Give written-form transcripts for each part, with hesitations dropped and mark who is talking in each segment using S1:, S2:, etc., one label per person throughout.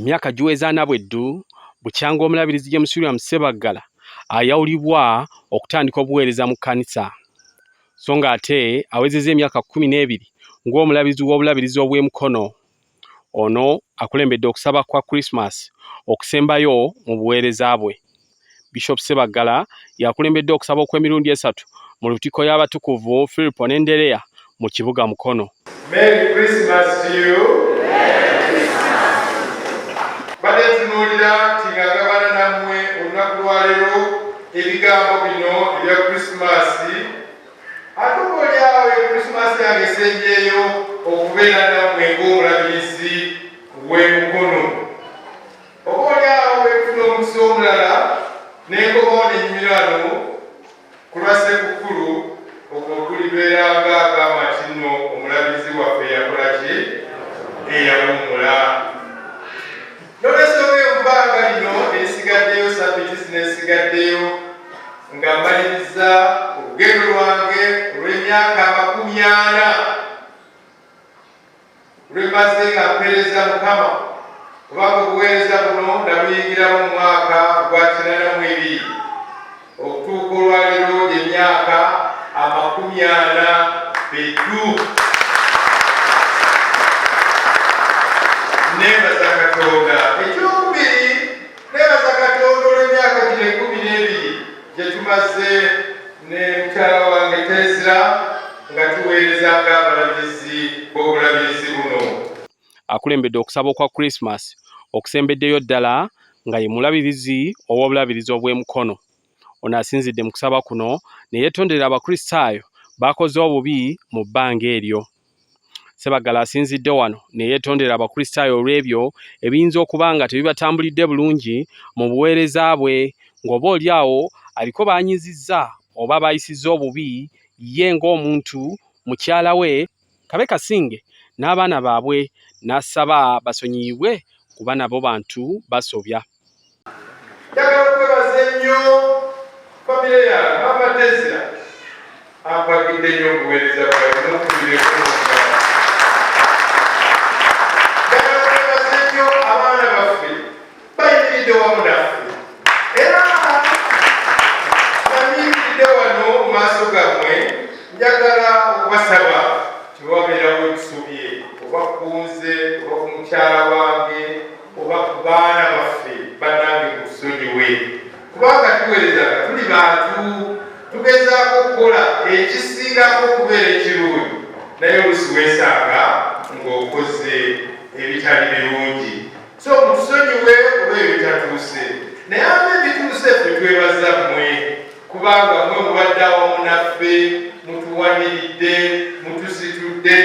S1: emyaka giweza na bweddu bukyanga omulabirizi James William Ssebaggala ayawulibwa okutandika obuweereza mu kkanisa, so nga ate awezezza emyaka 12 ng'omulabirizi w'obulabirizi obw'e Mukono. Ono akulembedde okusaba kwa kulisimaasi okusembayo mu buweereza bwe. Bishop Ssebaggala yakulembedde okusaba okw'emirundi 3 mu lutiko y'abatukuvu Filipo n'Endereya mu kibuga Mukono.
S2: Merry Christmas to you. Badde tunuulira tingagabana nammwe olunaku lwaleero ebigambo bino ebya Krismasi. Ate oboolyawo Krismasi yange esenjeeyo okubeera nammwe ng'omulabirizi w'e Mukono. Oboolyawo bwefuna omukisa omulala n'enkomawo n'ennyumirano ku lwa Ssekukkulu okwo kulibeeranga agamba nti nno omulabirizi waffe yakola ki? Eyawummula. Nonesobola ebbanga lino erisigaddeyo, sabbiiti zino ezisigaddeyo, nga mmaliriza olugendo lwange olw'emyaka 40 lwemaze nga mpeereza Mukama, kubanga obuweereza buno nabuyingiramu mu mwaka gwa 82 okutuuka olwaleero gy'emyaka 42. Neebaza Katonda. Ekyokubiri, neebaza Katonda olw'emyaka 12 gye tumaze ne mukyala wange Tezra nga tuweerezanga abalabirizi b'obulabirizi buno.
S1: Akulembedde okusaba okwa kulisimaasi okusembeddeyo ddala nga ye mulabirizi ow'obulabirizi obw'e Mukono. Ono asinzidde mu kusaba kuno ne yeetondera Abakulisitaayo bakoze obubi mu bbanga eryo. Ssebaggala asinzidde wano ne yeetondera Abakulisitaayo olw'ebyo ebiyinza okuba nga tebibatambulidde bulungi mu buweereza bwe, ng'oboolyawo aliko baanyizizza oba bayisizza obubi ye ng'omuntu, mukyala we Kabe Kasinge n'abaana baabwe, n'asaba basonyiibwe kuba nabo bantu basobya.
S2: Njagala okwebaza ennyo famire yange Mama Tezra ampagidde nnyo obuweereza bwawe n'okubireko. Njagala okwebaza ennyo abaana baffe bayimiridde wamu naffe, era bamiikiridde wano mu maaso gammwe. Njagala okubasaba tewabeerawo ekisubye oba kunze oba ku mukyala wange oba ku baana baffe bannange musonyiwe, kubanga tuweerezanga tuli bantu, tugezaako okukola ekisingako okubeera ekirungi, naye oluusi weesanga ng'okoze ebitali birungi. So mutusonyiwe oba ebitatuuse, naye ate ebituuse ffe twebaza mmwe, kubanga mmwe mubadde awamu naffe, mutuwaniridde, mutusitudde.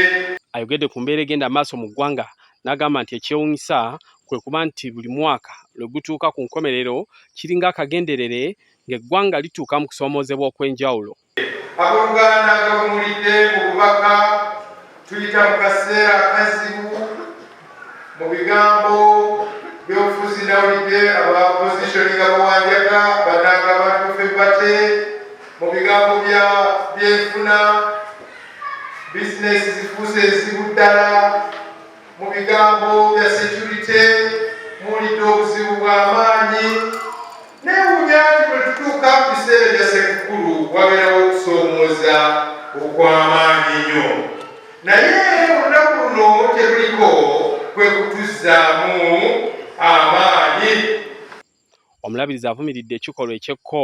S1: Ayogedde ku mbeera egenda maaso mu ggwanga n'agamba nti ekyewuunyisa kwe kuba nti buli mwaka lwe gutuuka ku nkomerero kiringa akagenderere ng'eggwanga lituuka mu kusoomoozebwa okw'enjawulo.
S2: Abooluganda agabumulidde mu bubaka tuyita mu kaseera akazibu, mu bigambo by'obufuzi nawulidde abapozisyoninga bawanjaga bannanga abantu ffe bate, mu bigambo byenfuna bizinesi zifuuse ezibu ddala, mu bigambo bya security muwulidde obuzibu bw'amaanyi. Neewuunya nti bwe tutuuka mu biseera bya Ssekukkulu wabeerawo okusoomooza okw'amaanyi nnyo, naye olunaku luno teruliko kwe kutuzzaamu amaanyi.
S1: Omulabirizi avumiridde ekikolwa eky'ekko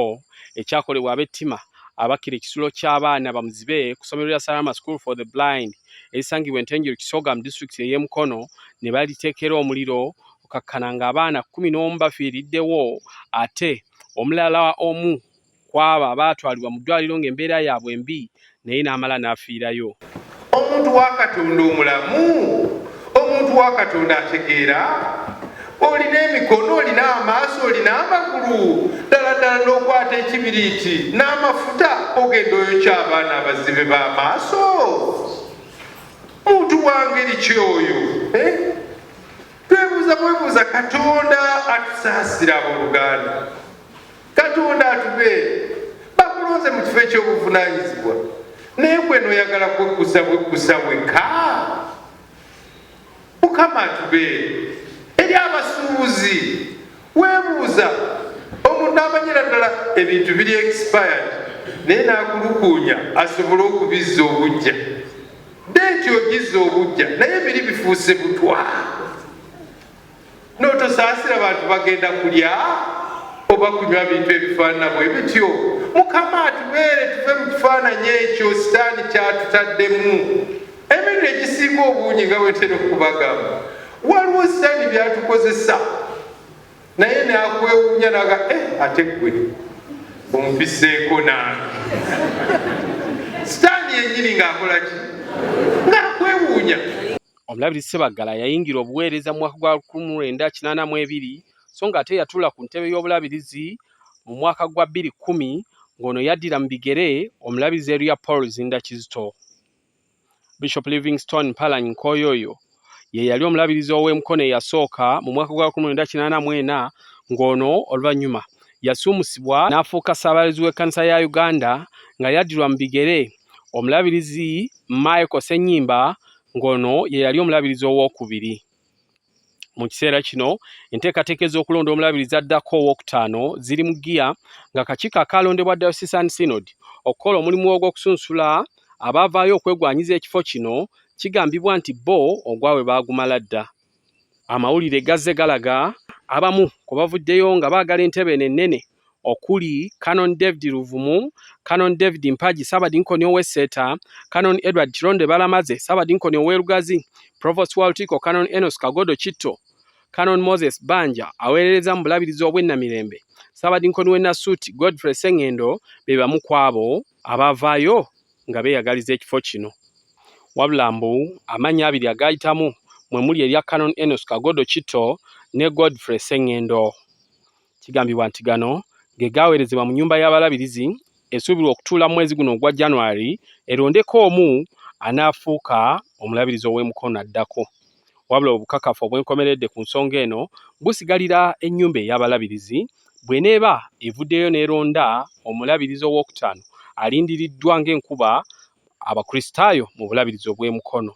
S1: ekyakolebwa ab'ettima abakkira ekisulo ky'abaana bamuzibe ku ssomero lya Salama School for the Blind erisangibwa Entenjero Kisoga mu disitulikiti ey'e Mukono ne baliteekera omuliro okakkana ng'abaana 11 bafiiriddewo, ate omulala omu kwabo abaatwalibwa mu ddwaliro ng'embeera yaabwe mbi naye n'amala n'afiirayo.
S2: Omuntu wa Katonda omulamu, omuntu wa Katonda ategeera, olina emikono, olina amaaso, olina amagulu, ddala n'okwata ekibiriiti n'amafuta ogenda oyokya abaana abazibe b'amaaso. Muntu wangeri ki oyo? Twebuuza Katonda atusaasira abooluganda, Katonda atubeere, bakulonze mu kifo eky'obuvunaanyizibwa, naye gwe n'oyagala kwekusa wekka. Mukama atubeere. eri abasuubuzi weebuuza omuntu amanyira ddala ebintu biri expired naye n'akulukuunya asobole okubizza obujja deeti ogizza obujja naye biri bifuuse butwa n'otosaasira bantu bagenda kulya oba kunywa bintu ebifaanana bwe bityo. Mukama atubeere tuve mu kifaananyi ekyo sitaani kyatutaddemu. Ebintu ekisinga obungi nga bwetera okubagamba waliwo sitaani byatukozesa naye nakwewuunya naga ate gwe ompiseeko nange. Sitaani yennyini ng'akola ki? Ng'akwewuunya.
S1: Omulabirizi Ssebaggala yayingira obuweereza mu mwaka gwa 1982 so ng'ate yatuula ku ntebe y'obulabirizi mu mwaka gwa 2010 ng'ono yaddira mu bigere omulabirizi eryo Paul Luzinda Kizito. Bishop Livingstone Mpalanyi Nkoyoyo ye yali omulabirizi ow'e Mukono eyasooka mu mwaka gwa 1984 ng'ono oluvannyuma yasuumusibwa n'afuuka ssaabalamuzi w'ekkanisa ya Uganda nga yaddirwa mu bigere omulabirizi Michael Ssenyimba ng'ono ye yali omulabirizi owookubiri. Mu kiseera kino enteekateeka ez'okulonda omulabirizi addako owookutaano ziri mu giya nga akakiiko akalondebwa Diocesan Synod okukola omulimu ogw'okusunsula abaavaayo okwegwanyiza ekifo kino kigambibwa nti bo ogwawe baagumala dda. Amawulire gazze galaga abamu ku bavuddeyo nga baagala entebe ennene okuli Canon David Luvumu, Canon David Mpagi Ssaabadinkoni ow'Esseta, Canon Edward Kironde Balamaze Ssaabadinkoni ow'e Provost wa Lukiiko Canon Enos Kagodo Kitto, Canon Moses Banja aweerereza mu bulabirizi obw'ennamirembe, Ssaabadinkoni w'e Nasuuti Godfrey Sseŋŋendo be bamu ku abo abaavaayo nga beeyagaliza ekifo kino. Wabula mbu amannya abiri agayitamu mwe muli erya Canon Enos Kagodo Kitto ne Godfrey Sseŋŋendo. Kigambibwa nti gano ge gaaweerezebwa mu nnyumba y'abalabirizi esuubirwa okutuula mu mwezi guno ogwa January erondeko omu anaafuuka omulabirizi ow'e Mukono addako. Wabula obukakafu obwenkomeredde ku nsonga eno busigalira ennyumba ey'abalabirizi bw'eneeba evuddeyo n'eronda omulabirizi owookutaano alindiriddwa ng'enkuba Abakulisitaayo mu bulabirizi obw'e Mukono.